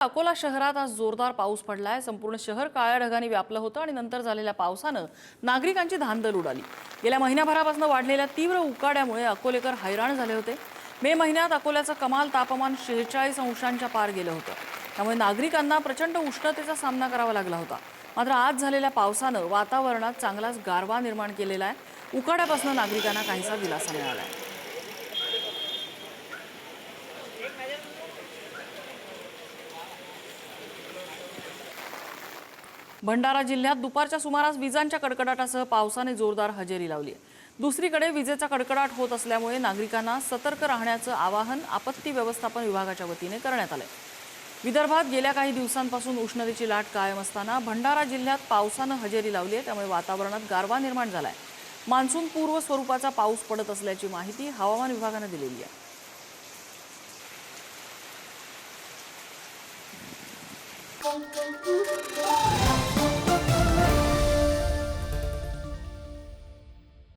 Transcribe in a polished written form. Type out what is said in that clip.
अकोला शहरात आज जोरदार पाऊस पडलाय। संपूर्ण शहर काळ्या ढगांनी व्यापलं होतं आणि नंतर झालेल्या पावसानं नागरिकांची धांदल उडाली। गेल्या महिन्याभरापासून वाढलेल्या तीव्र उकाड्यामुळे अकोलेकर हैराण झाले होते। मे महिन्यात अकोल्याचं कमाल तापमान 46 अंशांच्या पार गेलं होतं। त्यामुळे नागरिकांना प्रचंड उष्णतेचा सामना करावा लागला होता। मात्र आज झालेल्या पावसानं वातावरणात चांगलाच गारवा निर्माण केलेला आहे। उकाड्यापासून नागरिकांना काहीसा दिलासा मिळाला आहे। भंडारा जिल्ह्यात दुपारच्या सुमारास विजांच्या कडकडाटासह पावसाने जोरदार हजेरी लावली आहे। दुसरीकडे विजेचा कडकडाट होत असल्यामुळे नागरिकांना सतर्क राहण्याचं आवाहन आपत्ती व्यवस्थापन विभागाच्या वतीने करण्यात आले। विदर्भात गेल्या काही दिवसांपासून उष्णतेची लाट कायम असताना भंडारा जिल्ह्यात पावसाने हजेरी लावली आहे। त्यामुळे वातावरणात गारवा निर्माण झालाय। मान्सून पूर्व स्वरूपाचा पाऊस पडत असल्याची माहिती हवामान विभागाने दिलेली आहे।